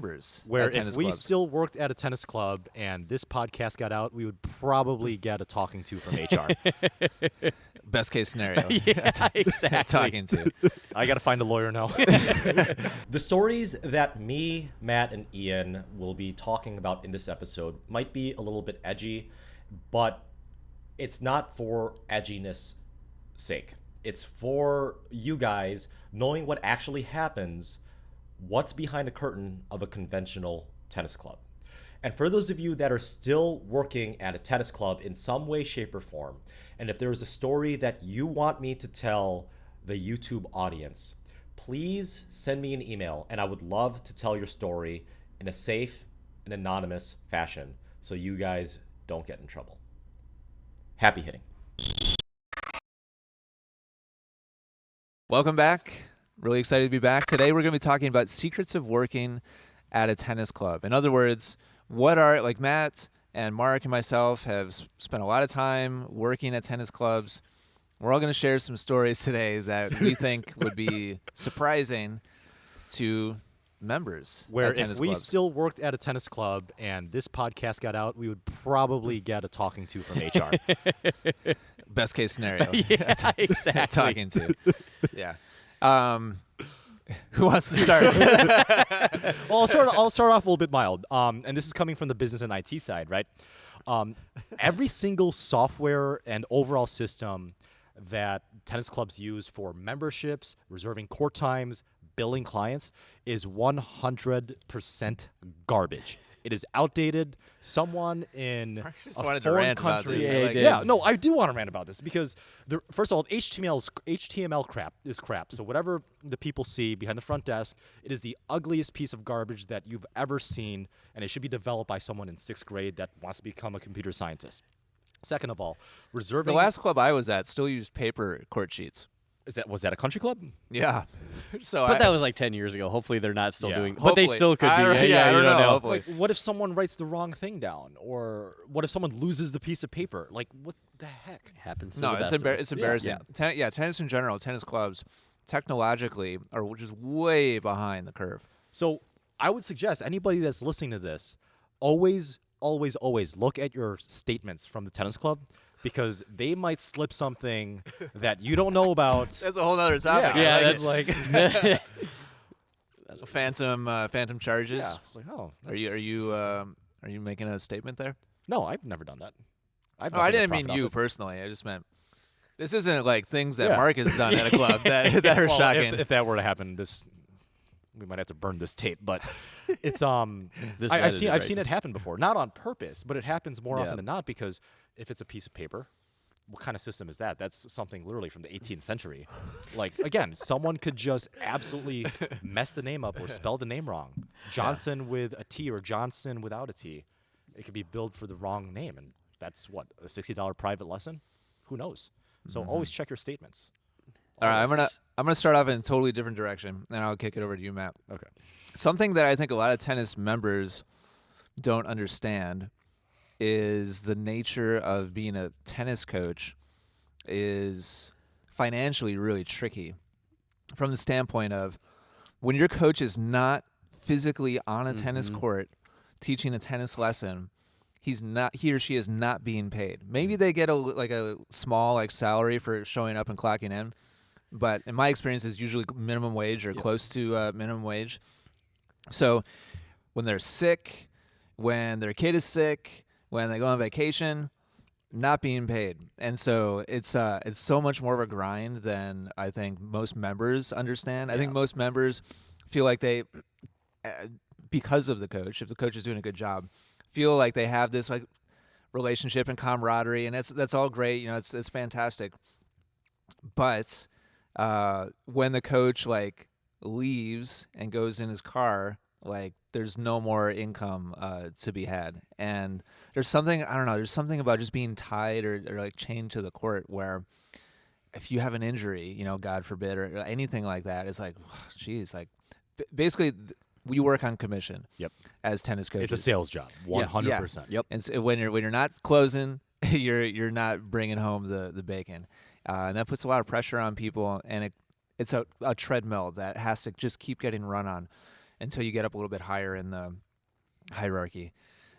members Where at tennis if we clubs. still worked at a tennis club and this podcast got out, we would probably get a talking to from HR. Best case scenario. Yeah, exactly. Talking to. I got to find a lawyer now. The stories that me, Matt, and Ian will be talking about in this episode might be a little bit edgy, but it's not for edginess sake. It's for you guys knowing what actually happens, what's behind the curtain of a conventional tennis club. And for those of you that are still working at a tennis club in some way, shape, or form, and if there is a story that you want me to tell the YouTube audience, please send me an email, and I would love to tell your story in a safe and anonymous fashion so you guys don't get in trouble. Happy hitting. Welcome back. Really excited to be back. Today we're going to be talking about secrets of working at a tennis club. In other words, what are, like Matt and Mark and myself have spent a lot of time working at tennis clubs. We're all going to share some stories today that we think would be surprising to members Where at tennis if we clubs. still worked at a tennis club and this podcast got out, we would probably get a talking to from HR. Best case scenario. Yeah, exactly. Talking to. Yeah. Who wants to start? Well, I'll start off a little bit mild. And this is coming from the business and IT side, right? Every single software and overall system that tennis clubs use for memberships, reserving court times, billing clients is 100% garbage. It is outdated. Someone in just a wanted to foreign rant about country. this. Yeah, I he like did. it. Yeah, no, I do want to rant about this because, first of all, HTML crap is crap. So whatever the people see behind the front desk, it is the ugliest piece of garbage that you've ever seen, and it should be developed by someone in 6th grade that wants to become a computer scientist. Second of all, reserving. The last club I was at still used paper court sheets. was that a country club? Yeah. So But that was like 10 years ago. Hopefully they're not still Yeah. doing but they Hopefully. still could be. I don't- Yeah, yeah, I you don't don't know. know. Hopefully. Like, what if someone writes the wrong thing down, or what if someone loses the piece of paper? Like, what the heck? Happens to No, the it's, best of us. it's embarrassing. Tennis in general, tennis clubs, technologically, are just way behind the curve. So I would suggest anybody that's listening to this, always look at your statements from the tennis club, because they might slip something that you don't know about. That's a whole other topic. Yeah, I that's like like, it. Phantom charges. yeah. It's like, oh, Are you making a statement there? No, I've never done that. I've Oh, I nothing to didn't mean profit you off it. personally. I just meant this isn't like things that Yeah. Mark has done at a club that are Well, shocking. If that were to happen, we might have to burn this tape. But it's This I've edited seen right. it happen before, not on purpose, but it happens more Yeah. often than not, because if it's a piece of paper, what kind of system is that? That's something literally from the 18th century. Like, again, someone could just absolutely mess the name up or spell the name wrong. Johnson with a T or Johnson without a T. It could be billed for the wrong name, and that's what, a $60 private lesson? Who knows? So always check your statements. All right, I'm gonna start off in a totally different direction, and I'll kick it over to you, Matt. Okay. Something that I think a lot of tennis members don't understand is the nature of being a tennis coach is financially really tricky, from the standpoint of when your coach is not physically on a tennis court teaching a tennis lesson, he or she is not being paid. Maybe they get a small salary for showing up and clocking in, but in my experience, it's usually minimum wage or close to minimum wage. So when they're sick, when their kid is sick, when they go on vacation, not being paid. And so it's so much more of a grind than I think most members understand. I think most members feel like they, because of the coach, if the coach is doing a good job, feel like they have this relationship and camaraderie, and that's all great. It's fantastic. But when the coach leaves and goes in his car, there's no more income to be had. And there's something, I don't know, there's something about just being tied or chained to the court where if you have an injury, God forbid, or anything like that, it's geez, basically we work on commission. Yep. As tennis coaches. It's a sales job, 100%. Yep. And so when you're not closing, you're not bringing home the bacon, and that puts a lot of pressure on people. And it's a treadmill that has to just keep getting run on. until you get up a little bit higher in the hierarchy.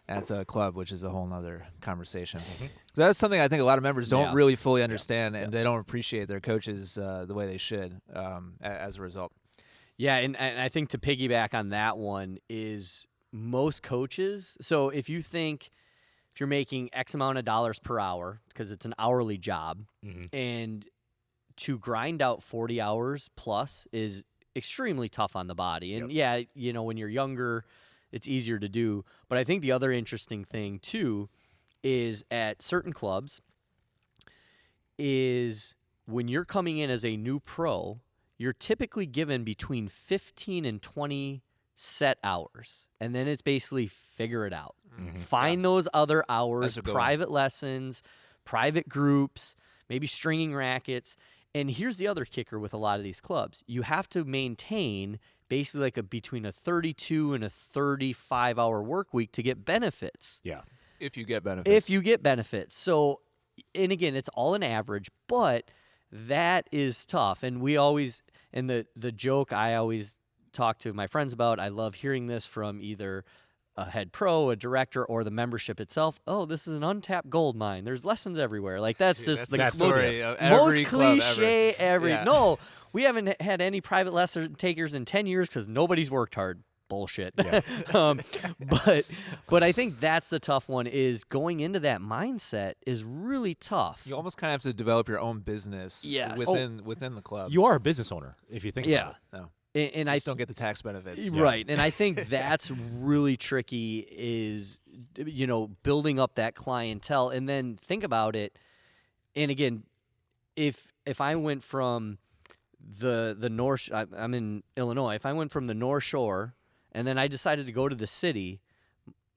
That's a club, which is a whole nother conversation. So that's something I think a lot of members don't really fully understand, and they don't appreciate their coaches the way they should as a result. Yeah, and I think to piggyback on that one is most coaches. So if you're making X amount of dollars per hour, because it's an hourly job, and to grind out 40 hours plus is extremely tough on the body. And when you're younger, it's easier to do. But I think the other interesting thing too is at certain clubs is when you're coming in as a new pro, you're typically given between 15 and 20 set hours. And then it's basically figure it out. Find those other hours, private lessons, private groups, maybe stringing rackets. And here's the other kicker with a lot of these clubs. You have to maintain basically like between a 32 and a 35-hour work week to get benefits. Yeah. If you get benefits. So, and again, it's all an average, but that is tough. And we always, and the joke I always talk to my friends about, I love hearing this from either a head pro, a director, or the membership itself. Oh, this is an untapped gold mine. There's lessons everywhere. Like that's just the story of every most club cliche ever. No, we haven't had any private lesson takers in 10 years because nobody's worked hard. Bullshit. Yeah. But I think that's the tough one, is going into that mindset is really tough. You almost kind of have to develop your own business within the club. You are a business owner if you think about it. No. And I just don't get the tax benefits. Right. And I think that's really tricky is, building up that clientele. And then think about it. And again, if I went from the North, I'm in Illinois. If I went from the North Shore and then I decided to go to the city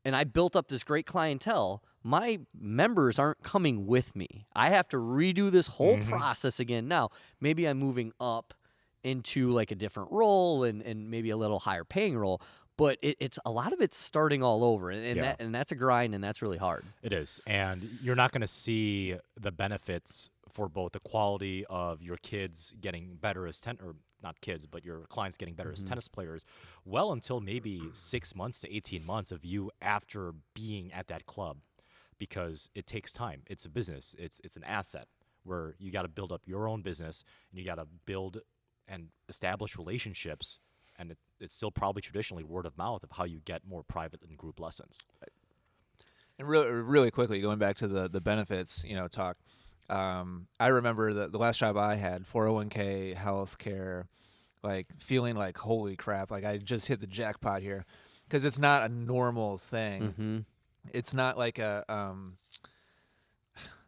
and I built up this great clientele, my members aren't coming with me. I have to redo this whole process again. Now, maybe I'm moving up into like a different role and maybe a little higher paying role, but it's a lot of it's starting all over, and that's a grind, and that's really hard. It is, and you're not going to see the benefits for both the quality of your kids getting better as not kids, but your clients getting better as tennis players, well until maybe 6 months to 18 months of you after being at that club, because it takes time. It's a business. It's an asset where you got to build up your own business, and you got to build and establish relationships, and it's still probably traditionally word of mouth of how you get more private and group lessons. And really quickly, going back to the benefits, talk. I remember the last job I had, 401k, healthcare, like feeling like holy crap, like I just hit the jackpot here, because it's not a normal thing. It's not like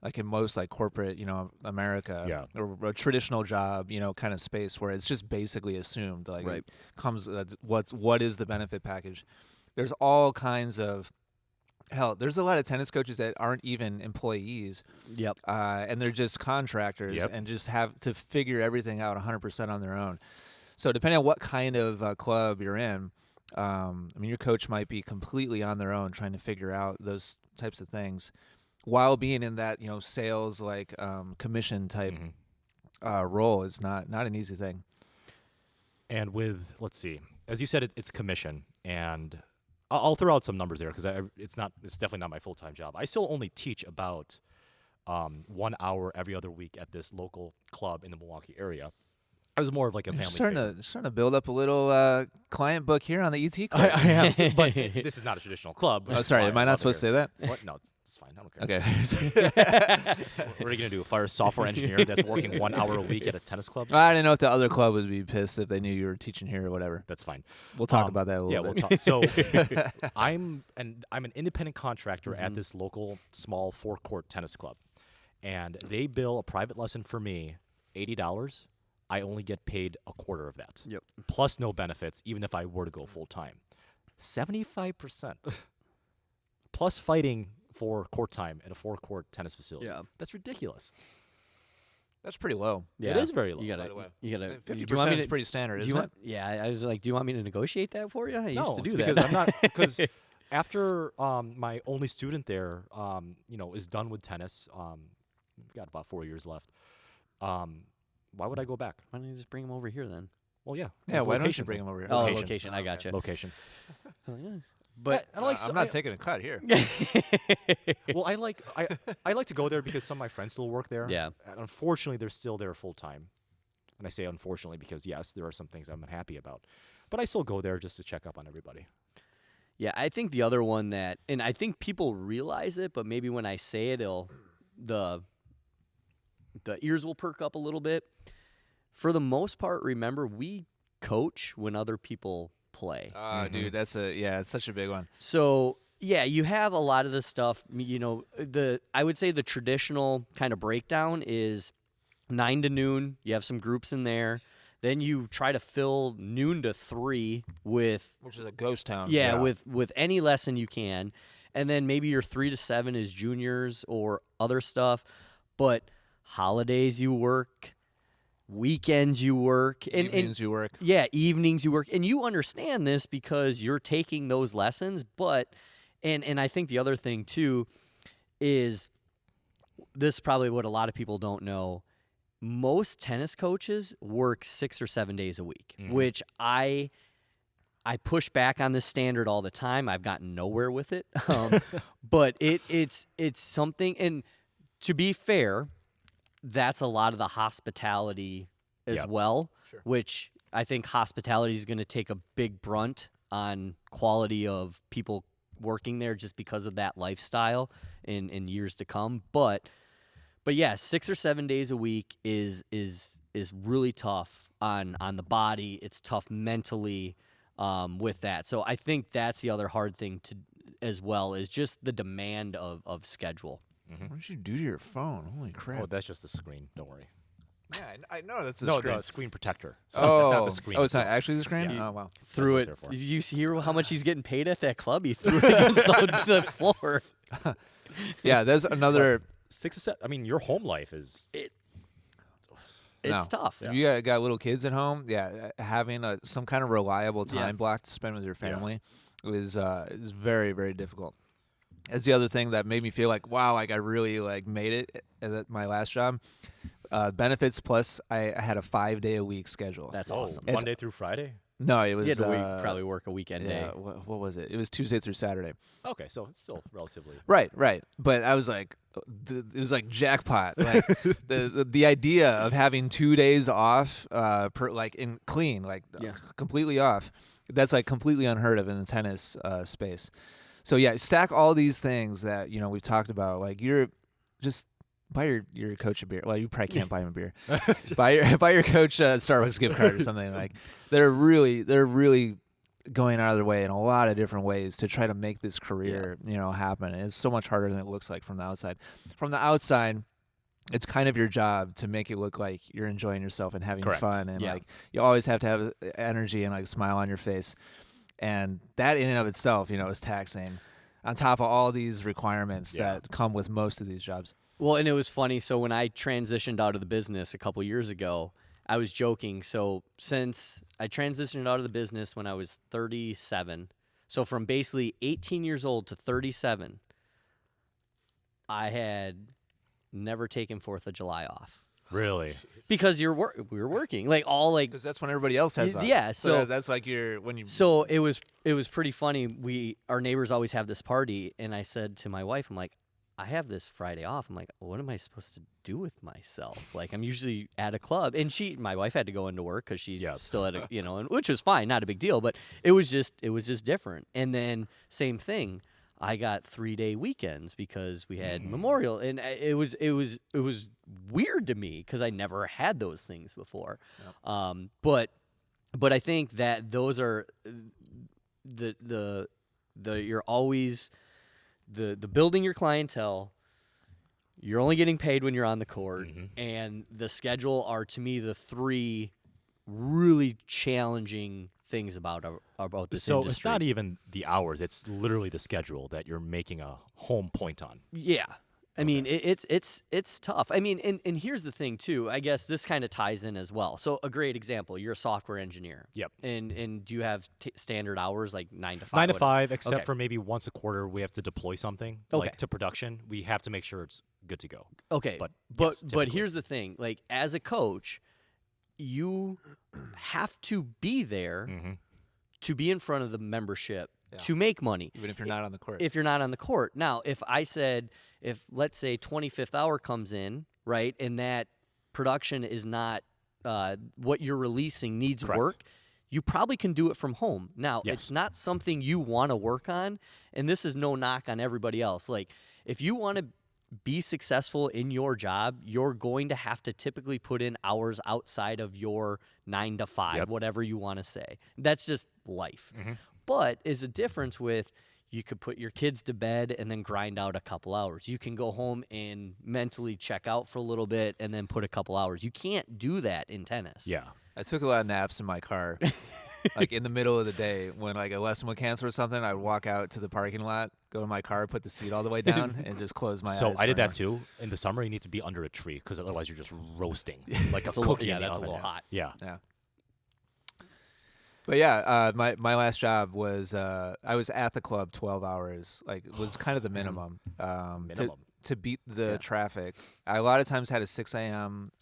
like in most like corporate, America, or a traditional job, kind of space where it's just basically assumed like it comes what is the benefit package. There's all kinds of there's a lot of tennis coaches that aren't even employees. And they're just contractors and just have to figure everything out 100% on their own. So depending on what kind of club you're in, your coach might be completely on their own trying to figure out those types of things, while being in that sales like commission type role is not an easy thing. And with, let's see, as you said, it's commission, and I'll throw out some numbers there because it's definitely not my full-time job. I still only teach about 1 hour every other week at this local club in the Milwaukee area. I was more of like a family. Starting to build up a little client book here on the ET club. I am, but this is not a traditional club. Oh, sorry, am I not supposed to say that? What? No, it's fine. I don't care. Okay. What are you gonna do? Fire a software engineer that's working 1 hour a week at a tennis club? I didn't know if the other club would be pissed if they knew you were teaching here or whatever. That's fine. We'll talk about that a little bit. We'll talk. So I'm an independent contractor at this local small 4-court tennis club, and they bill a private lesson for me $80. I only get paid a quarter of that. Plus no benefits, even if I were to go full time. 75%. Plus fighting for court time at a 4-court tennis facility. That's ridiculous. That's pretty low. It is very low. You gotta 50% is pretty standard, isn't it? Yeah, I was like, do you want me to negotiate that for you? I used to do because that. I'm not, because after my only student there, is done with tennis. Got about 4 years left. Why would I go back? Why don't you just bring him over here then? Well, yeah. Yeah, it's why don't you location bring thing. him over here? Oh, Location. location. I gotcha. Location. But I like. I'm not taking a cut here. Well, I like to go there because some of my friends still work there. Yeah. And unfortunately, they're still there full time. And I say unfortunately because yes, there are some things I'm unhappy about, but I still go there just to check up on everybody. yeah, I think the other one that, and I think people realize it, but maybe when I say it, the ears will perk up a little bit. For the most part, remember, we coach when other people play. Oh, dude, it's such a big one. So yeah, you have a lot of the stuff. I would say the traditional kind of breakdown is 9 to noon. You have some groups in there. Then you try to fill noon to 3 with Which is a ghost town. with any lesson you can, and then maybe your 3 to 7 is juniors or other stuff. But holidays you work, weekends you work, and Evenings you work. yeah, evenings you work, and you understand this because you're taking those lessons. But and I think the other thing too is this is probably what a lot of people don't know. Most tennis coaches work 6 or 7 days a week, which I push back on this standard all the time. I've gotten nowhere with it, but it's something. And to be fair, that's a lot of the hospitality as well, which I think hospitality is going to take a big brunt on quality of people working there just because of that lifestyle in years to come. But yeah, 6 or 7 days a week is really tough on the body. It's tough mentally with that. So I think that's the other hard thing as well is just the demand of schedule. What did you do to your phone? Holy crap! Oh, that's just the screen. Don't worry. Yeah, I know that's a No, screen. the screen protector. So Oh, it's not the screen. Oh, it's not itself. actually the screen. Yeah. Oh, wow. Threw what it. it's there for. Did you hear how much he's getting paid at that club? He threw it against the floor. Yeah, there's another. 6 to 7. I mean, your home life is. It's tough. If you got little kids at home, having some kind of reliable time Yeah. block to spend with your family is very, very difficult. That's the other thing that made me feel like, wow, like I really made it at my last job. Benefits plus I had a 5-day-a-week schedule. That's Oh, awesome. Monday through Friday. No, it was You had to probably work a weekend day. yeah. What was it? It was Tuesday through Saturday. Okay, so it's still relatively. Right. But I was like, it was like jackpot. Like the idea of having 2 days off, in clean, completely off. That's completely unheard of in the tennis space. So yeah, stack all these things that we've talked about. Like you're just buy your coach a beer. Well, you probably can't buy him a beer. buy your coach a Starbucks gift card or something. Like they're really going out of their way in a lot of different ways to try to make this career happen. And it's so much harder than it looks like from the outside. From the outside, it's kind of your job to make it look like you're enjoying yourself and having Correct. fun, and Yeah. you always have to have energy and a smile on your face. And that in and of itself, is taxing on top of all these requirements that come with most of these jobs. Well, and it was funny. So when I transitioned out of the business a couple years ago, I was joking. So since I transitioned out of the business when I was 37, so from basically 18 years old to 37, I had never taken 4th of July off. Really? Because we were working Because that's when everybody else has off. Yeah, so that's like when you. So it was pretty funny. Our neighbors always have this party, and I said to my wife, I'm like, I have this Friday off. I'm like, what am I supposed to do with myself? Like, I'm usually at a club, and my wife had to go into work because she's still at a, and which was fine, not a big deal, but it was just different. And then same thing, I got 3-day weekends because we had Memorial, and it was weird to me because I never had those things before. Yep. But I think that those are the you're always the building your clientele. You're only getting paid when you're on the court, and the schedule are, to me, the 3 really challenging things about this So industry. it's not even the hours; it's literally the schedule that you're making a home point on. Yeah. I mean, it's tough. I mean, and here's the thing too. I guess this kind of ties in as well. So a great example: you're a software engineer. Yep. And do you have standard hours like 9 to 5? 9 to 5, except Okay. for maybe once a quarter we have to deploy something to production. We have to make sure it's good to go. Okay. But But yes, typically. here's the thing: like as a coach, you have to be there Mm-hmm. to be in front of the membership to make money. Even if you're not on the court. If you're not on the court. Now, if let's say 25th hour comes in, right, and that production is not what you're releasing needs Correct. work, you probably can do it from home. Now, Yes. it's not something you want to work on, and this is no knock on everybody else. Like, if you want to be successful in your job, you're going to have to typically put in hours outside of your 9 to 5, Yep. whatever you want to say. That's just life. Mm-hmm. But is a difference with you could put your kids to bed and then grind out a couple hours. You can go home and mentally check out for a little bit and then put a couple hours. You can't do that in tennis. Yeah. I took a lot of naps in my car. Like in the middle of the day when like a lesson would cancel or something, I would walk out to the parking lot, go to my car, put the seat all the way down, and just close my eyes. So I for did an that hour. too. In the summer, you need to be under a tree because otherwise you're just roasting like a It's a little- cookie. yeah, in the that's a oven. little hot. Yeah. Yeah. But yeah, my last job was I was at the club 12 hours. Like it was kind of the minimum. Minimum. To beat the traffic. I a lot of times had a 6 a.m.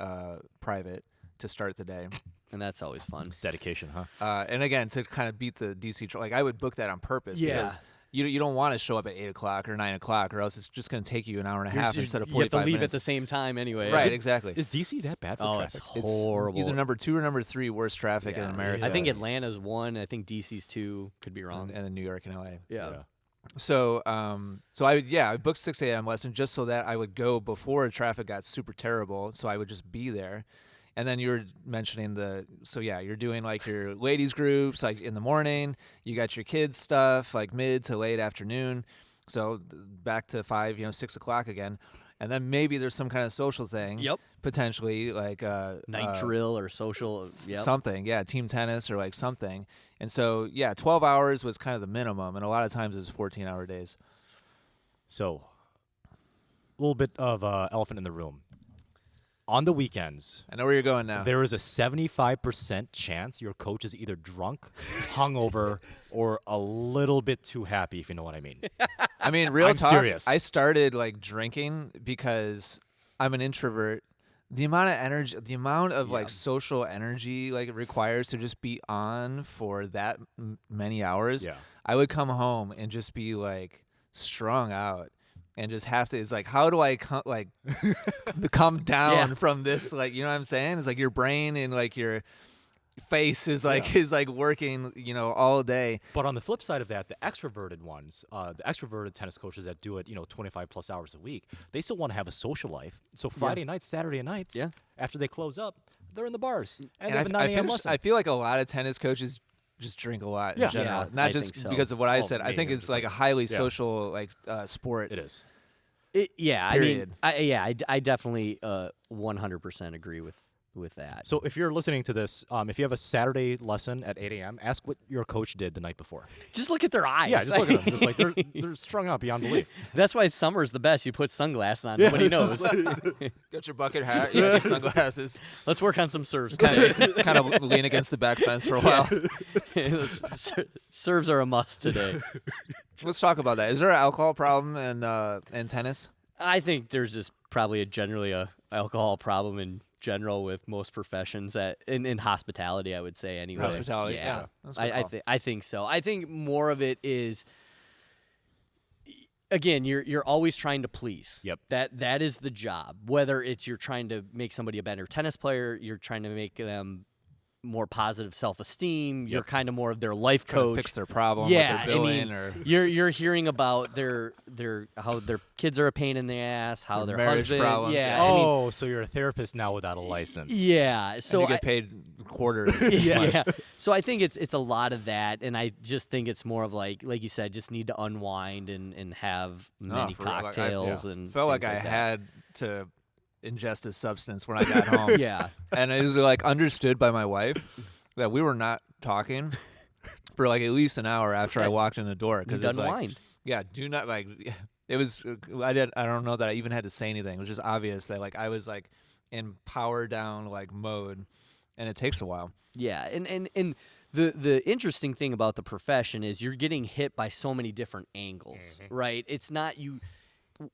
Private to start the day. And that's always fun. Dedication, huh? And again, to kind of beat the DC, like I would book that on purpose Yeah. because you don't want to show up at 8 o'clock or 9 o'clock, or else it's just going to take you an hour and a half instead of 45 You have to leave minutes. at the same time anyway. Right, exactly. Is DC that bad for Oh, traffic? it's horrible. Either number 2 or number 3 worst traffic in Yeah. America. I think Atlanta's 1. I think DC's 2. Could be wrong. and then New York and LA. Yeah. So I booked 6 a.m. lesson just so that I would go before traffic got super terrible, so I would just be there. And then you were mentioning you're doing like your ladies groups like in the morning. You got your kids stuff like mid to late afternoon. So back to 5, 6 o'clock again. And then maybe there's some kind of social thing. Yep. Potentially like Night drill or social. Yep. something. Yeah, team tennis or like something. And so 12 hours was kind of the minimum, and a lot of times it was 14-hour days. So, a little bit of elephant in the room. On the weekends, I know where you're going now. there is a 75% chance your coach is either drunk, hungover, or a little bit too happy, if you know what I mean. I mean, real I'm talk. serious. I started like drinking because I'm an introvert. The amount of energy, the amount of like social energy like it requires to just be on for that many hours. Yeah. I would come home and just be like strung out and just have to. It's like, how do I come down from this? Like, you know what I'm saying? It's like your brain and like your face is like working, all day. But on the flip side of that, the extroverted ones, the extroverted tennis coaches that do it, 25 plus hours a week, they still want to have a social life. So Friday nights, Saturday nights, after they close up, they're in the bars and they have a 9 a.m. lesson. I feel like a lot of tennis coaches just drink a lot in general. Yeah, Not I just think so. because of what I Oh, said. I maybe think it's it's just like a like- highly social sport. It is. Period. I definitely 100% agree with that. So if you're listening to this, if you have a Saturday lesson at 8 a.m., ask what your coach did the night before. Just look at their eyes. Yeah, just look at them. Just like they're strung out beyond belief. That's why summer's the best. You put sunglasses on. Nobody knows. Got your bucket hat, your sunglasses, Let's work on some serves. kind of lean against the back fence for a while. Serves are a must today. Let's talk about that. Is there an alcohol problem in tennis? I think there's just probably generally a alcohol problem in general with most professions that in hospitality, I would say anyway. Hospitality, yeah. That's a good call. I think so. I think more of it is, again, you're always trying to please. Yep. That is the job. Whether it's you're trying to make somebody a better tennis player, you're trying to make them more positive self-esteem. You're kind of more of their life Trying to coach. fix their problem. Yeah, with their billing, or you're hearing about their how their kids are a pain in the ass, how their marriage husband. problems, Yeah. yeah. I mean, Oh, so you're a therapist now without a license. yeah. So and you get paid quarter. yeah. So I think it's a lot of that, and I just think it's more of like you said, just need to unwind and have many for real. Like, cocktails I and felt like things I that. had to ingest a substance when I got home. Yeah. And it was like understood by my wife that we were not talking for like at least an hour after I walked in the door, because Need to it's like, unwind. yeah, do not like. It was I don't know that I even had to say anything. It was just obvious that like I was like in power down like mode, and it takes a while. Yeah, and the interesting thing about the profession is you're getting hit by so many different angles, right? It's not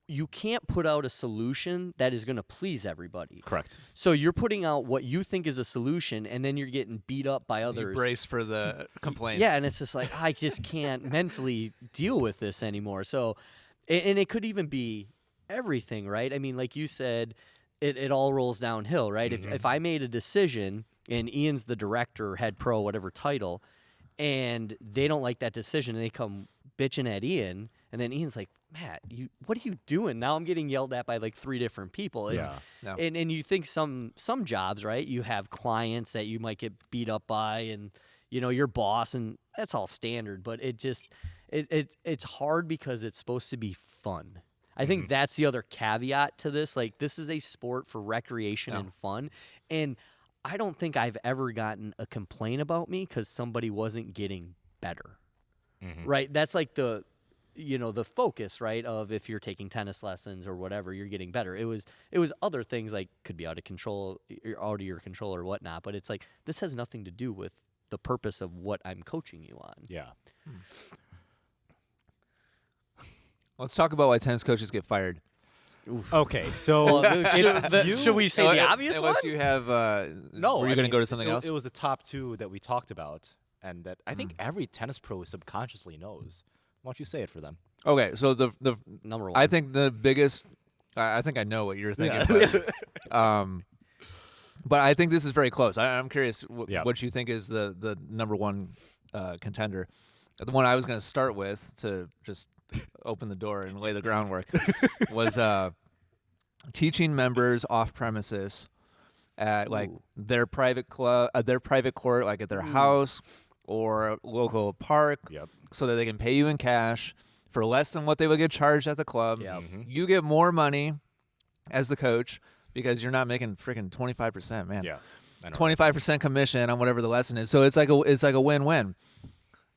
you can't put out a solution that is going to please everybody. Correct. So you're putting out what you think is a solution, and then you're getting beat up by You others. brace for the complaints. Yeah, and it's just like, I just can't mentally deal with this anymore. So, and it could even be everything, right? I mean, like you said, it all rolls downhill, right? If I made a decision and Ian's the director, head pro, whatever title, and they don't like that decision and they come bitching at Ian, and then Ian's like, Matt, what are you doing? Now I'm getting yelled at by like 3 different people. Yeah. And you think some jobs, right? You have clients that you might get beat up by, and your boss, and that's all standard. But it's hard because it's supposed to be fun. I think that's the other caveat to this. Like, this is a sport for recreation and fun, and I don't think I've ever gotten a complaint about me because somebody wasn't getting better. Right? That's like the focus, right, of if you're taking tennis lessons or whatever, you're getting better. It was other things, like could be out of your control or whatnot, but it's like, this has nothing to do with the purpose of what I'm coaching you on. Yeah. Let's talk about why tennis coaches get fired. Okay, so Should we say the obvious one? Unless you have no. were you going to go to something else? It was the top 2 that we talked about, and that I think every tennis pro subconsciously knows. Why don't you say it for them? Okay, so the Number 1. I think the biggest. I think I know what you're thinking. Yeah. But I think this is very close. I'm curious what you think is the number 1 contender. The one I was going to start with to just open the door and lay the groundwork was teaching members off premises at like their private club, their private court, like at their house or local park, so that they can pay you in cash for less than what they would get charged at the club. You get more money as the coach because you're not making freaking 25%, man. Yeah, 25% commission on whatever the lesson is. So it's like a win-win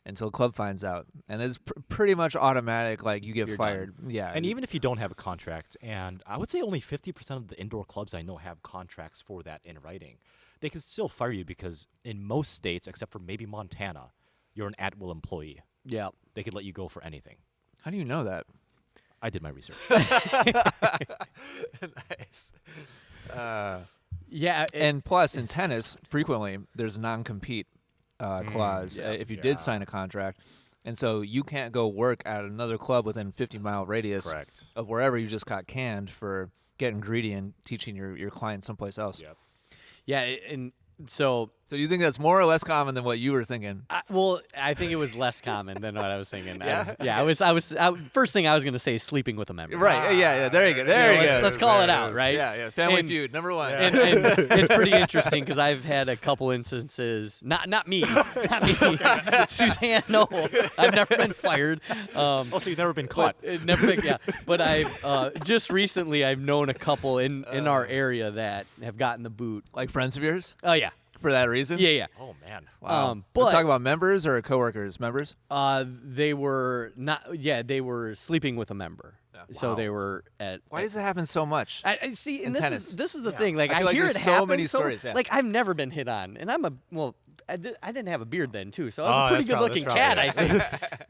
until the club finds out, and it's pretty much automatic. Like, you get fired. Done. Yeah, and even if you don't have a contract, and I would say only 50% of the indoor clubs I know have contracts for that in writing, they can still fire you because in most states, except for maybe Montana, you're an at-will employee. Yeah, they could let you go for anything. How do you know that? I did my research. Nice. Yeah, and plus in tennis, frequently there's a non-compete clause if you did sign a contract, and so you can't go work at another club within 50-mile radius of wherever you just got canned for getting greedy and teaching your client someplace else. Yeah, and so you think that's more or less common than what you were thinking? I think it was less common than what I was thinking. I was first thing I was going to say is sleeping with a member. Right. Yeah. There you go. There you go. Let's call it out, right? Yeah. Family Feud, number 1. And it's pretty interesting because I've had a couple instances. Not me. Suzanne. No, I've never been fired. So you've never been caught. But I've just recently I've known a couple in our area that have gotten the boot. Like friends of yours? Oh yeah. For that reason? Yeah. Oh man. Wow. But we're talking about members or coworkers? Members? They were not. Yeah, they were sleeping with a member. So they were at. Why does it happen so much? I see, and this is the thing. Like, I feel like hear there's it so happen. many stories. Yeah. Like, I've never been hit on, and I didn't have a beard then too, so I was a pretty good-looking cat. I think.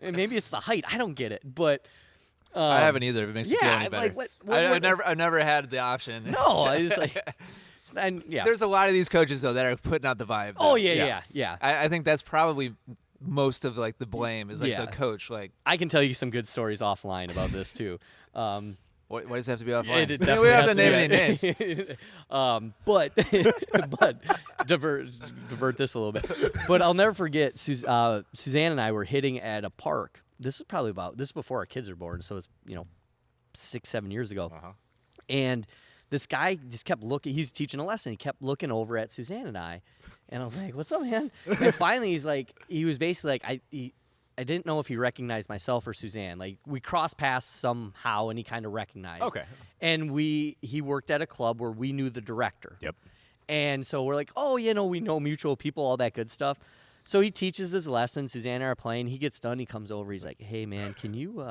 And maybe it's the height. I don't get it, but. I haven't either. If it makes you feel any better. I've never had the option. No, it's like. There's a lot of these coaches though that are putting out the vibe. Oh yeah. I think that's probably most of like the blame is like the coach. Like, I can tell you some good stories offline about this too. Why does it have to be offline? We have to name any names. But divert this a little bit. But I'll never forget. Suzanne and I were hitting at a park. This is before our kids are born, so it's 6-7 years ago, and. This guy just kept looking. He was teaching a lesson. He kept looking over at Suzanne and I was like, "What's up, man?" And finally, he was basically like, I didn't know if he recognized myself or Suzanne. Like, we crossed paths somehow, and he kind of recognized. Okay. And he worked at a club where we knew the director. Yep. And so we're like, oh, we know mutual people, all that good stuff. So he teaches his lesson. Suzanne and I are playing. He gets done. He comes over. He's like, "Hey, man, can you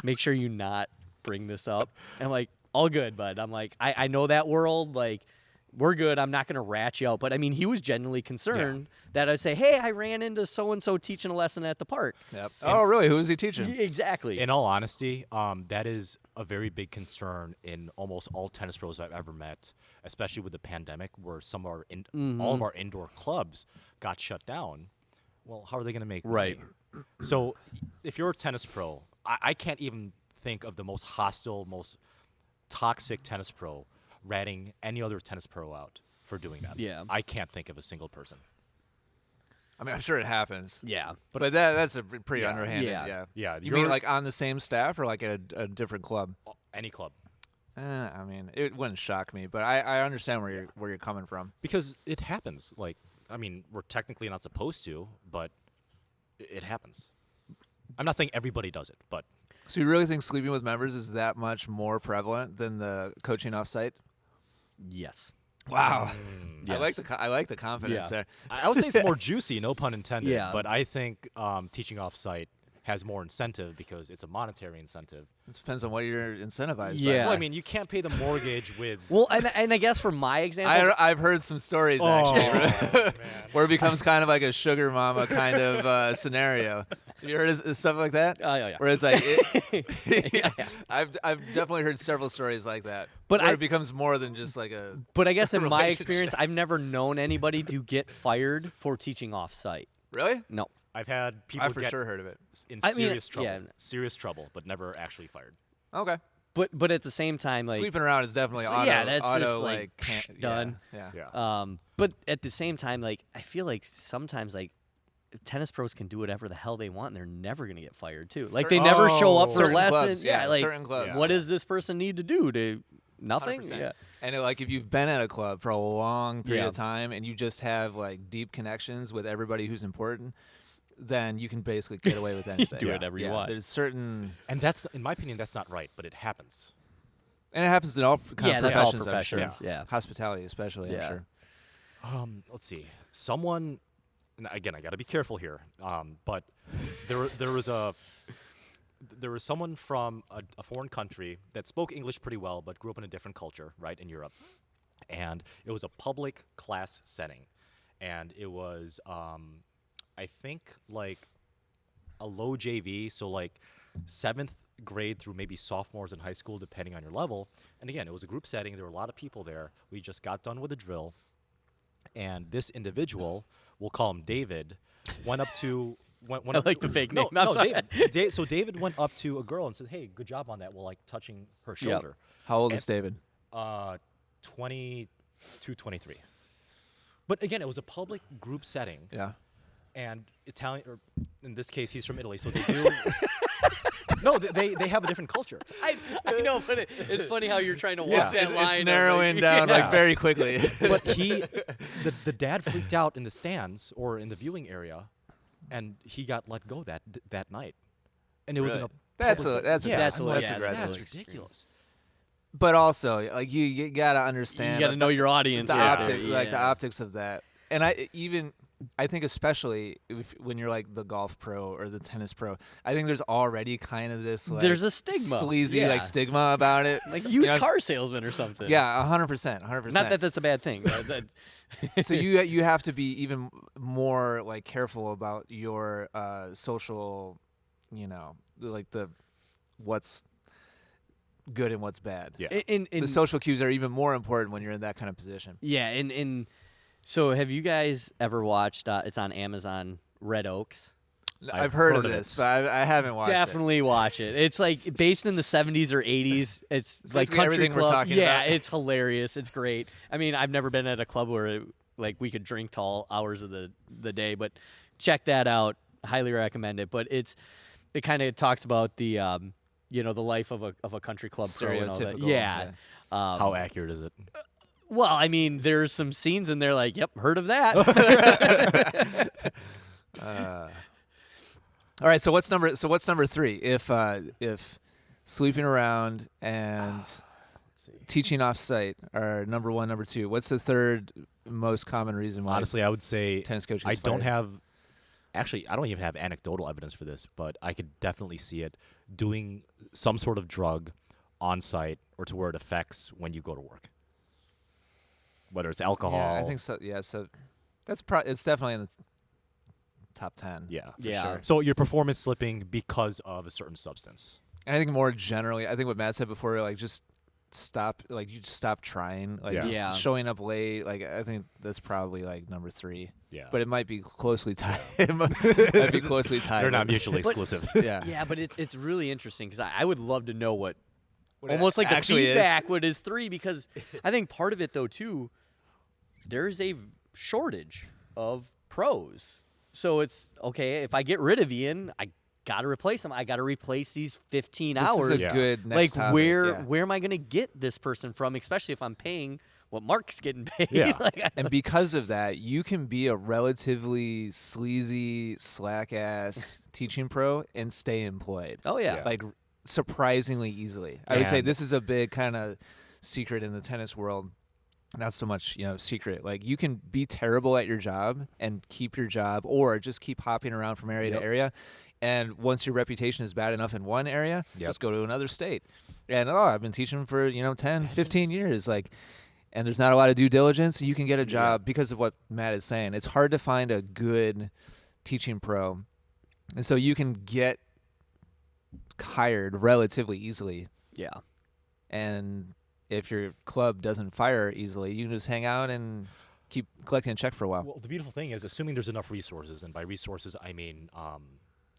make sure you not bring this up?" And I'm like, all good, bud. I'm like, I know that world. Like, we're good. I'm not going to rat you out. But, I mean, he was genuinely concerned that I'd say, hey, I ran into so-and-so teaching a lesson at the park. Yep. Oh, really? Who is he teaching? Exactly. In all honesty, that is a very big concern in almost all tennis pros I've ever met, especially with the pandemic, where some of our all of our indoor clubs got shut down. Well, how are they going to make Right. money? So, if you're a tennis pro, I can't even think of the most hostile, most toxic tennis pro ratting any other tennis pro out for doing that. Yeah. I can't think of a single person. I mean, I'm sure it happens. Yeah. But that's a pretty underhanded. Yeah. Yeah. Yeah, You mean you're- like on the same staff or like at a different club? Any club. I mean, it wouldn't shock me, but I understand where you're coming from. Because it happens. Like, I mean, we're technically not supposed to, but it happens. I'm not saying everybody does it, but So you really think sleeping with members is that much more prevalent than the coaching off-site? Yes. Wow. Yes. I like the confidence Yeah. there. I would say it's more juicy, no pun intended. Yeah. But I think teaching off-site has more incentive because it's a monetary incentive. It depends on what you're incentivized Yeah. by. Well, I mean, you can't pay the mortgage with. Well, and I guess from my example, I've heard some stories actually where it becomes kind of like a sugar mama kind of scenario. Have you heard of stuff like that? yeah. Where it's like, Yeah. I've definitely heard several stories like that. But where I- it becomes more than just like a. But I guess in my relationship. experience, I've never known anybody to get fired for teaching off-site. Really? No. I've had people I for get sure heard of it. in I mean, serious trouble. yeah. Serious trouble, but never actually fired. Okay. But at the same time, like Sleeping around is definitely So, auto. yeah, that's auto, just, like, can't, done. Yeah. Yeah. but at the same time, like I feel like sometimes like tennis pros can do whatever the hell they want and they're never gonna get fired too. Like they Certain- never show up for certain lessons. clubs, Yeah, like certain clubs. what does this person need to do to nothing? 100%. Yeah. And like if you've been at a club for a long period Yeah. of time and you just have like deep connections with everybody who's important, then you can basically get away with anything. do whatever you want. There's certain, And that's, in my opinion, that's not right, but it happens. and it happens in all kind Yeah, of that's all professions. I'm sure. professions, yeah. Hospitality, especially. Yeah. I'm sure. Let's see. Someone, and again, I got to be careful here. But there was someone from a foreign country that spoke English pretty well, but grew up in a different culture, right, in Europe. And it was a public class setting, and it was, I think, like a low JV, so like 7th grade through maybe sophomores in high school, depending on your level. And again, it was a group setting. There were a lot of people there. We just got done with a drill. And this individual, we'll call him David, went up to. Went I up like to, the fake no, name. No, I'm no, sorry. David. So David went up to a girl and said, "Hey, good job on that." While like touching her shoulder. How old is David? 22, 23. But again, it was a public group setting, Yeah. and Italian, or in this case, he's from Italy, so they do. No, they have a different culture. I know, but it's funny how you're trying to walk Yeah. that It's line. of, narrowing like, down Yeah. like very quickly. But the dad freaked out in the stands or in the viewing area, and he got let go that night, and it was in Really? a That's public that's setting. That's a aggressive. little- That's yeah, aggressive. That's extreme. ridiculous. But also, like you gotta understand. You got to know your audience. the right optic, there, like the yeah. optics of that. And I think especially when you're like the golf pro or the tennis pro, I think there's already kind of this like There's a stigma. sleazy Yeah. like stigma about it. Like You used know, car salesman or something. Yeah, 100%, 100%. Not that that's a bad thing. So you have to be even more like careful about your social, like what's good and what's bad. Yeah. The social cues are even more important when you're in that kind of position. Yeah, and so have you guys ever watched? It's on Amazon. Red Oaks. I've heard of heard of this, it. but I haven't watched it. Definitely watch it. It's like based in the 70s or 80s. It's like basically country everything we're club. talking yeah, about. it's hilarious. It's great. I mean, I've never been at a club where like we could drink till all hours of the day, but check that out. Highly recommend it. But it kind of talks about the the life of a country club pro and all that. Stereotypical, Yeah. How accurate is it? Well, I mean, there's some scenes in there like, yep, heard of that. All right, so what's number 3? If sleeping around and teaching off site are number 1, number 2, what's the third most common reason why? Honestly, I would say tennis coach I gets don't fired? have. Actually, I don't even have anecdotal evidence for this, but I could definitely see it doing some sort of drug on site or to where it affects when you go to work. whether it's alcohol. Yeah, I think so. Yeah, so that's it's definitely in the top 10. Yeah. for Yeah. sure. So your performance slipping because of a certain substance. And I think more generally, I think what Matt said before, like just stop, like you just stop trying, like Yeah. just Yeah. showing up late. Like I think that's probably like number 3. Yeah. But it might be closely tied. It might be closely tied. They're not with- mutually exclusive. Yeah. Yeah, but it's really interesting because I would love to know what almost like the actually is. feedback what is 3, because I think part of it though too, there's a shortage of pros. So it's okay if I get rid of Ian, I got to replace him. I got to replace these 15 This hours. is a Yeah. good next Like topic, where yeah. where am I going to get this person from? Especially if I'm paying what Mark's getting paid. Yeah. Like, And because of that, you can be a relatively sleazy, slack ass teaching pro and stay employed. oh yeah. Like surprisingly easily. I would say And- this is a big kind of secret in the tennis world. Not so much, secret. Like you can be terrible at your job and keep your job, or just keep hopping around from area Yep. to area. And once your reputation is bad enough in one area, Yep. just go to another state. And I've been teaching for 10, 15 years. Like, and there's not a lot of due diligence. You can get a job because of what Matt is saying. It's hard to find a good teaching pro, and so you can get hired relatively easily. Yeah. And if your club doesn't fire easily, you can just hang out and keep collecting a check for a while. Well, the beautiful thing is, assuming there's enough resources, and by resources I mean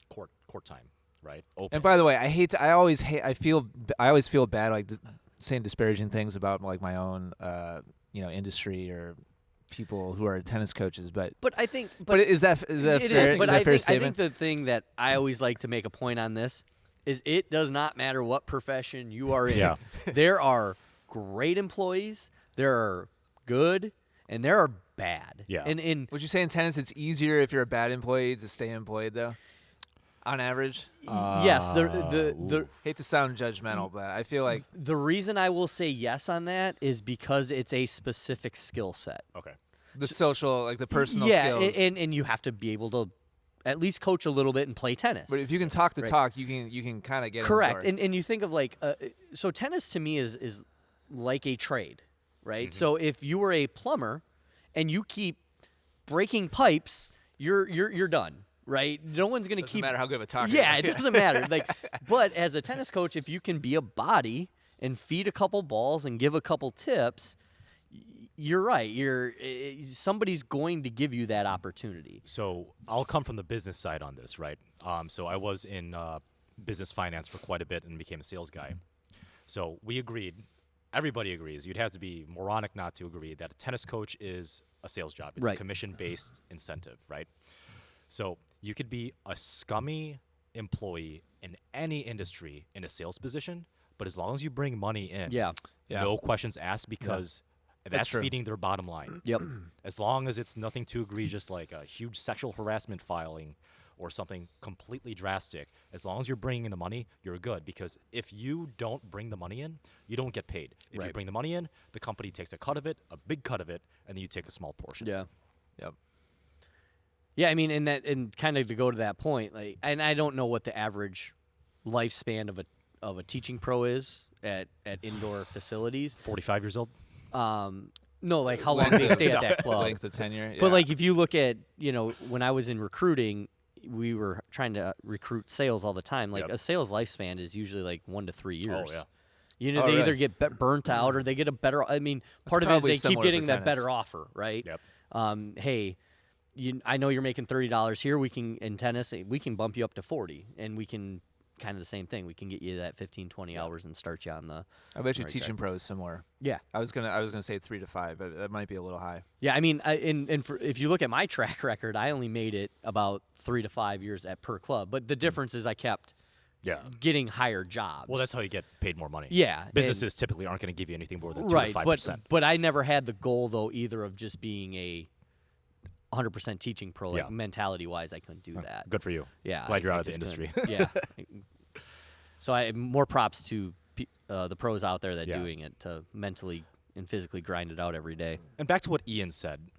court time, right? Open. And by the way, I always feel bad like saying disparaging things about like my own industry or people who are tennis coaches, but But I think but is that it fair? is, but is that a fair I statement? think the thing that I always like to make a point on this is it does not matter what profession you are in. Yeah. There are great employees, there are good, and there are bad. Yeah. And Would you say in tennis it's easier if you're a bad employee to stay employed though? On average? yes, the Hate to sound judgmental, but I feel like the reason I will say yes on that is because it's a specific skill set. okay. the social, like the personal yeah, skills. and you have to be able to at least coach a little bit and play tennis. But if you can talk the Right. talk, you can kind of get Correct. In the door. And you think of like so tennis to me is like a trade, right? So if you were a plumber and you keep breaking pipes, you're done, right? No one's going to Doesn't keep matter how good of a talker. Yeah, you it are. doesn't matter. Like but as a tennis coach, if you can be a body and feed a couple balls and give a couple tips, you're right. Somebody's going to give you that opportunity. So I'll come from the business side on this, right? So I was in business finance for quite a bit and became a sales guy. So we agreed, everybody agrees, you'd have to be moronic not to agree that a tennis coach is a sales job. It's Right. a commission-based incentive, right? So you could be a scummy employee in any industry in a sales position, but as long as you bring money in, Yeah. Yeah. no questions asked because that's true. feeding their bottom line. Yep. As long as it's nothing too egregious like a huge sexual harassment filing or something completely drastic, as long as you're bringing in the money, you're good. Because if you don't bring the money in, you don't get paid. If you Right. bring the money in, the company takes a cut of it, a big cut of it, and then you take a small portion. Yeah. Yep. Yeah, I mean, and kind of to go to that point, like, and I don't know what the average lifespan of a teaching pro is at indoor facilities. 45 years old? No, like how long they stay at that club. Length of tenure. But yeah. like if you look at, when I was in recruiting, we were trying to recruit sales all the time. Like Yep. a sales lifespan is usually like 1 to 3 years. yeah. They really? either get burnt out or they get a better. I mean, part of it probably is they keep similar getting for that tennis. better offer, right? Yep. Hey, I know you're making $30 here. We can in tennis, we can bump you up to 40, and we can kind of the same thing. We can get you that 15, 20 hours and start you on the. I bet you right teaching track. pro is similar. Yeah. I was gonna say 3 to 5, but that might be a little high. Yeah, I mean, if you look at my track record, I only made it about 3 to 5 years at per club. But the difference is I kept Yeah. getting higher jobs. Well, that's how you get paid more money. Yeah, and- Businesses typically aren't going to give you anything more than 2 right. to 5%. But I never had the goal though either of just being a 100% teaching pro. Like Yeah. mentality wise, I couldn't do that. Good for you. Yeah, Glad you're I out of the just industry. couldn't. Yeah. So more props to the pros out there that Yeah. doing it to mentally and physically grind it out every day. And back to what Ian said,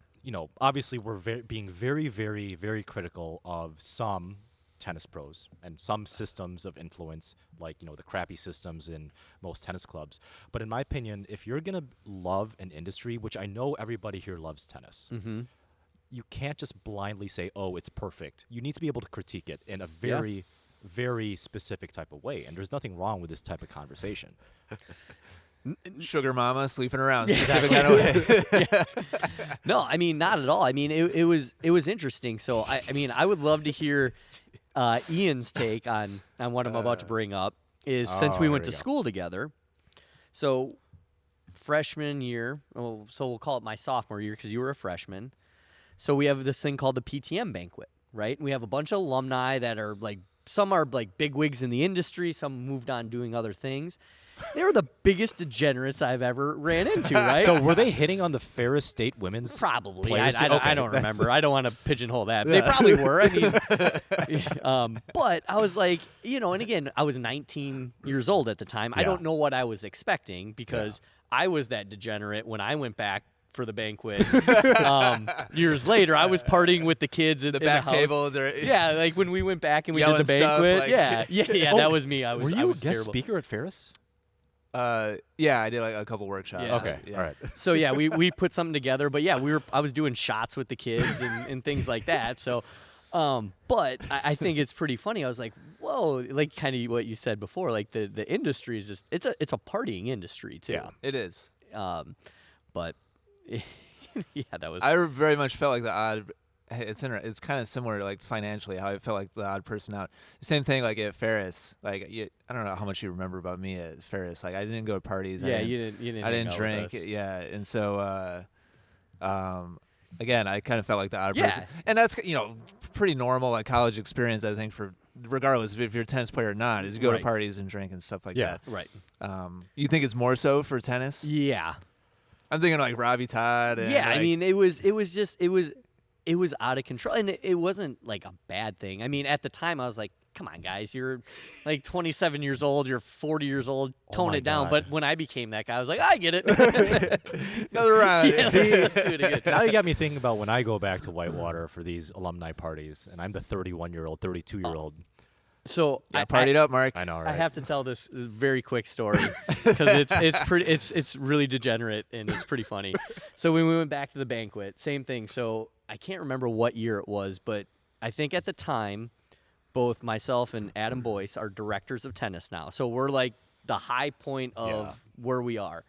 obviously we're being very, very, very critical of some tennis pros and some systems of influence, like, the crappy systems in most tennis clubs. But in my opinion, if you're going to love an industry, which I know everybody here loves tennis, you can't just blindly say, oh, it's perfect. You need to be able to critique it in a very, very specific type of way. And there's nothing wrong with this type of conversation. Sugar mama sleeping around, specific kind of way. No, I mean, not at all. I mean, it was interesting. So I mean, I would love to hear Ian's take on what I'm about to bring up. Is since we went to school together, so freshman year, so we'll call it my sophomore year because you were a freshman. So we have this thing called the PTM banquet, right? And we have a bunch of alumni that are like, some are like bigwigs in the industry, some moved on doing other things. They were the biggest degenerates I've ever ran into, right? So were they hitting on the Ferris State women's Probably. players? I don't remember. I don't want to pigeonhole that. They probably were. I mean, but I was like, and again, I was 19 years old at the time. I don't know what I was expecting because I was that degenerate when I went back for the banquet. Years later, I was partying with the kids at The in back the house. table. Yeah, like when we went back and we Yelling did the stuff, banquet. like- Yeah, that was me. I was. Were I you a was guest terrible. speaker at Ferris? Yeah, I did like a couple workshops. Yeah. Okay, Yeah. all right. So yeah, we put something together, but yeah, I was doing shots with the kids and things like that. So, but I think it's pretty funny. I was like, whoa, like kind of what you said before, like the industry is just it's a partying industry too. Yeah. It is. But yeah, that was. I very much felt like the odd. It's kind of similar, like financially, how I felt like the odd person out. Same thing, like at Ferris. Like I don't know how much you remember about me at Ferris. Like I didn't go to parties. yeah, you didn't. I didn't hang out drink. with us. Yeah, and so again, I kind of felt like the odd Yeah. person, and that's pretty normal, like college experience. I think for regardless if you're a tennis player or not, is you go Right. to parties and drink and stuff like Yeah. Right. that. You think it's more so for tennis? Yeah. I'm thinking like Robbie Todd. And Yeah. I like- mean, it was out of control, and it wasn't like a bad thing. I mean, at the time, I was like, "Come on, guys, you're like 27 years old, you're 40 years old, tone my it down." God. But when I became that guy, I was like, "I get it." another round. Yeah, let's do it again. Now you got me thinking about when I go back to Whitewater for these alumni parties, and I'm the 31-year-old, 32-year-old. So Yeah, partied up, Mark. I know, right? I have to tell this very quick story because it's really degenerate and it's pretty funny. So when we went back to the banquet, same thing. So I can't remember what year it was, but I think at the time, both myself and Adam Boyce are directors of tennis now. So we're like the high point of where we are.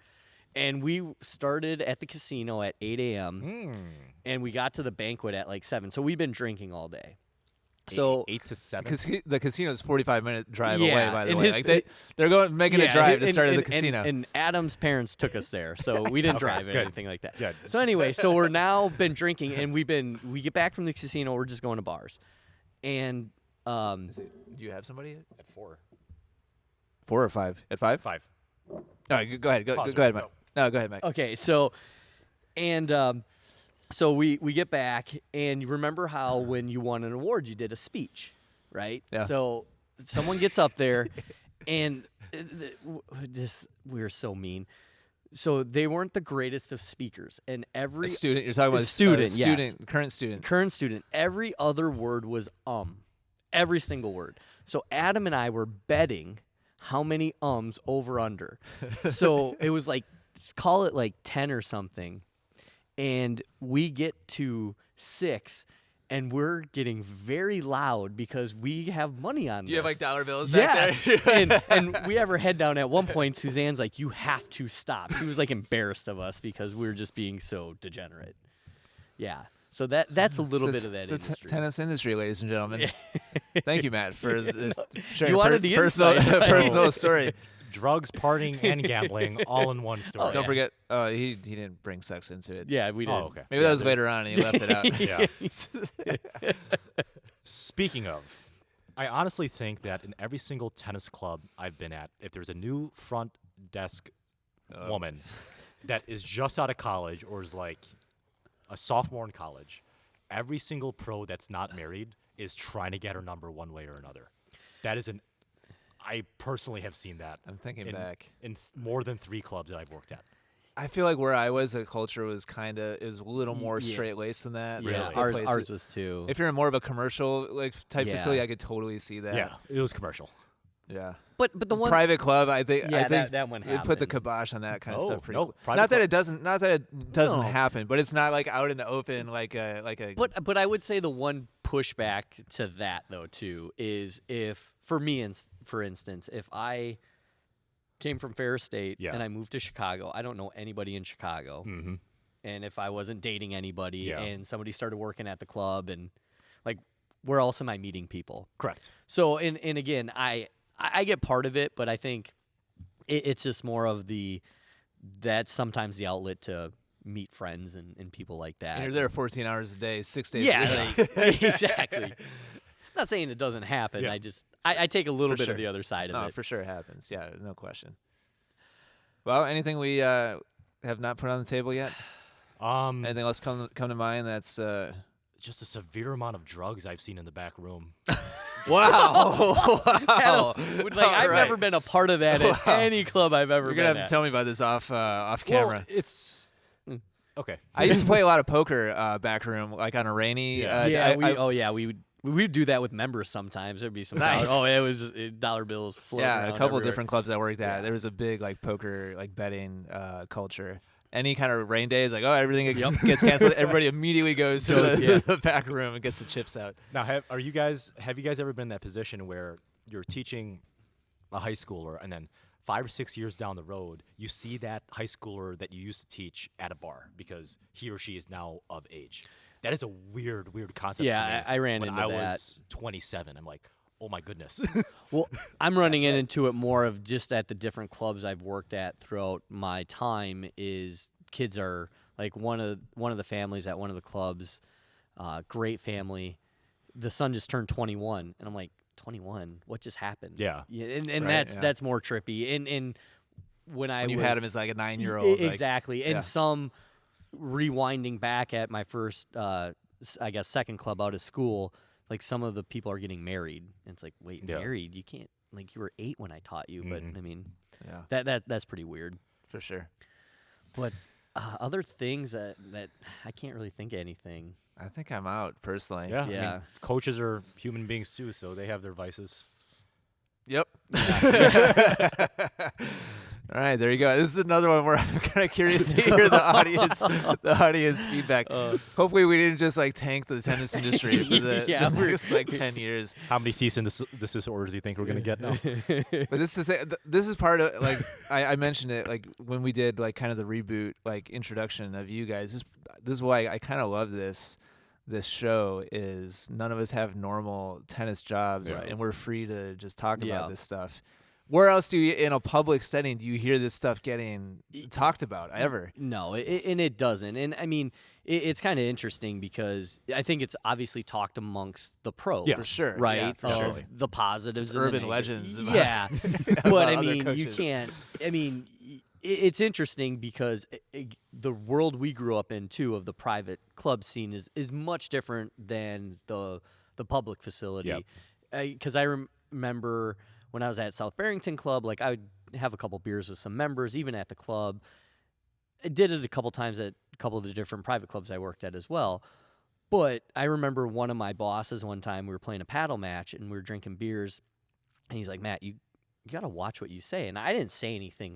And we started at the casino at 8 a.m. And we got to the banquet at like 7. So we've been drinking all day. So 8 to 7. The casino's 45-minute drive Yeah, away. By the and way, his- like they're going making a drive to start at the casino. And Adam's parents took us there, so we didn't drive or good. anything like that. Good. So anyway, so we're now been drinking, and we get back from the casino, we're just going to bars, and Do you have somebody At 4. 4 or 5? At 5? 5. All right, go ahead. Go Pause ahead, it. Mike. Go. No, go ahead, Mike. okay, so so we get back, and you remember how when you won an award, you did a speech, right? Yeah. So someone gets up there, and we were so mean. So they weren't the greatest of speakers, and every A student. You're talking about student, yes. current student. current student, every other word was every single word. So Adam and I were betting how many over under. So it was like, call it like 10 or something, and we get to 6, and we're getting very loud because we have money on Do you have this. like dollar bills Yes, back there? and we have our head down. At one point, Suzanne's like, "You have to stop." She was like embarrassed of us because we were just being so degenerate. Yeah, so that's a little bit of that It's the industry. tennis industry, ladies and gentlemen. Thank you, Matt, for this sharing You a wanted the personal insight. personal story. Drugs, partying, and gambling all in one story. Don't forget, he didn't bring sex into it. Yeah, we did. Oh, okay. Maybe that was later on and he left it out. Yeah. Speaking of, I honestly think that in every single tennis club I've been at, if there's a new front desk woman that is just out of college or is like a sophomore in college, every single pro that's not married is trying to get her number one way or another. That is I personally have seen that I'm thinking in, back. in more than 3 clubs that I've worked at. I feel like where I was, the culture was is a little more Yeah. straight laced than that. Really? The Ours places- was too. If you're in more of a commercial type Yeah. facility, I could totally see that. Yeah, it was commercial. Yeah. But the one Private club, I think. Yeah, I think that one they put the happened. kibosh on that kind of Oh, stuff. Pretty no, quick. private Not that club- it doesn't. Not that it doesn't No. happen, but it's not like out in the open like a. But I would say the one pushback to that though too is if for me for instance if I came from Ferris State Yeah. and I moved to Chicago, I don't know anybody in Chicago, Mm-hmm. and if I wasn't dating anybody Yeah. and somebody started working at the club and like where else am I meeting people? Correct. So and again I get part of it, but I think it's just more of that's sometimes the outlet to meet friends and people like that. And you're there 14 hours a day, 6 days a Yeah, week. like, exactly. Not saying it doesn't happen. Yeah. I take a little For bit sure. of the other side of No, it. for sure it happens. Yeah, no question. Well, anything we have not put on the table yet? Anything else come to mind that's Just a severe amount of drugs I've seen in the back room. wow. Like I've never been a part of that at any club I've ever You're been gonna have at. to tell me about this off camera. Well, it's okay. I used to play a lot of poker back room, like on a rainy. Yeah. We would do that with members sometimes. There'd be some Nice. it was just dollar bills floating yeah, a around couple everywhere. different clubs I worked at. Yeah. There was a big like poker like betting culture. Any kind of rain days, like everything gets canceled. Everybody immediately goes to the back room and gets the chips out. Now, have you guys ever been in that position where you're teaching a high schooler and then 5 or 6 years down the road, you see that high schooler that you used to teach at a bar because he or she is now of age? That is a weird concept Yeah, to me. I ran when into I that. was 27. I'm like, oh my goodness. Well, I'm running into it more of just at the different clubs I've worked at throughout my time is kids are like one of the families at one of the clubs, great family. The son just turned 21 and I'm like, 21? What just happened? Yeah. And Right, that's more trippy. And when I And you was had him as like a 9-year-old. exactly. And yeah. some rewinding back at my first I guess second club out of school, like some of the people are getting married. And it's like, wait, Yeah. married? You can't, like you were 8 when I taught you, but I mean Yeah, that's pretty weird. for sure. But other things that I can't really think of anything. I think I'm out personally. Yeah. I mean, Yeah. coaches are human beings too, so they have their vices. Yep. All right, there you go. This is another one where I'm kind of curious to hear the audience feedback. Hopefully, we didn't just like tank the tennis industry for the next like 10 years. How many cease and desist orders do you think we're gonna get now? But this is the thing. This is part of like I mentioned it like when we did like kind of the reboot like introduction of you guys. This is why I kind of love this show is none of us have normal tennis jobs Right. and we're free to just talk Yeah. about this stuff. Where else do you, in a public setting, do you hear this stuff getting talked about ever? No, and it doesn't. And I mean, it's kind of interesting because I think it's obviously talked amongst the pros. Yeah. For sure. Right? Yeah, for of sure. the positives. and the Urban negatives. legends about- Yeah. about But I other mean, you coaches. can't. I mean, it's interesting because the world we grew up in, too, of the private club scene is much different than the public facility. Yep. Because I remember when I was at South Barrington Club, like I would have a couple beers with some members, even at the club. I did it a couple times at a couple of the different private clubs I worked at as well. But I remember one of my bosses one time, we were playing a paddle match and we were drinking beers. And he's like, Matt, you got to watch what you say. And I didn't say anything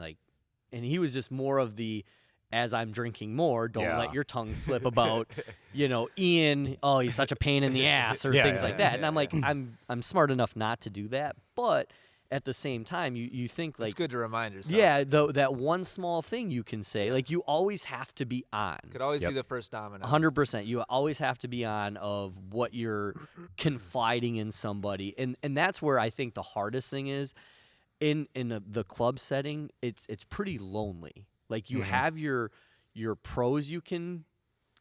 and he was just more of the, as I'm drinking more, don't let your tongue slip about, Ian, oh, he's such a pain in the ass or things like that. And I'm like, I'm smart enough not to do that. But at the same time, you think like, It's good to remind yourself. yeah, that one small thing you can say, like you always have to be on. Could always Yep. be the first domino. 100%. You always have to be on of what you're confiding in somebody. And that's where I think the hardest thing is in the club setting, it's pretty lonely. Like you have your pros you can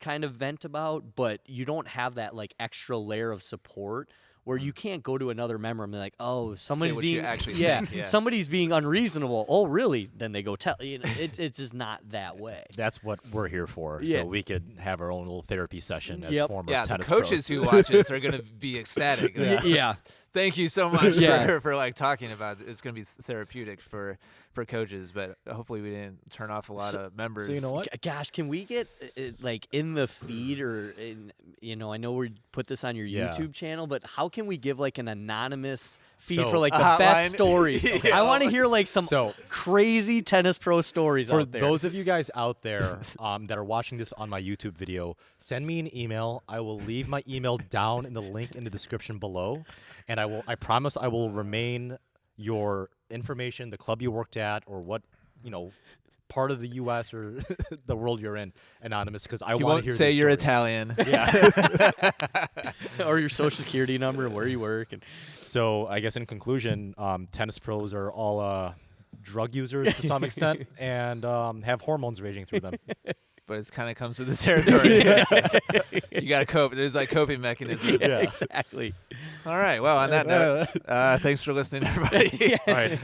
kind of vent about, but you don't have that like extra layer of support where you can't go to another member and be like, oh, somebody's what you being actually yeah, think, yeah. somebody's being unreasonable. Oh, really? Then they go tell. It's just not that way. That's what we're here for, Yeah. so we could have our own little therapy session as Yep. former Yeah, the tennis coaches pros. who watch this are going to be ecstatic. Yeah. thank you so much Yeah. for like talking about it. It's going to be therapeutic for coaches, but hopefully we didn't turn off a lot of members. So you know what? Gosh, can we get like in the feed or in, I know we put this on your Yeah. YouTube channel, but how can we give like an anonymous feed So- for like the A hotline? best stories? Yeah. I want to hear like some So- crazy tennis pro stories For out there. those of you guys out there that are watching this on my YouTube video, send me an email. I will leave my email down in the link in the description below, and I promise I will remain your information, the club you worked at, or what part of the U.S. or the world you're in, anonymous, because I You want won't to hear say these you're stories. Italian. or your social security number and where you work. And So I guess in conclusion, tennis pros are all drug users to some extent and have hormones raging through them. But it kind of comes with the territory. You got to cope. There's like coping mechanisms. exactly. All right. Well, on that note, thanks for listening, everybody. All right.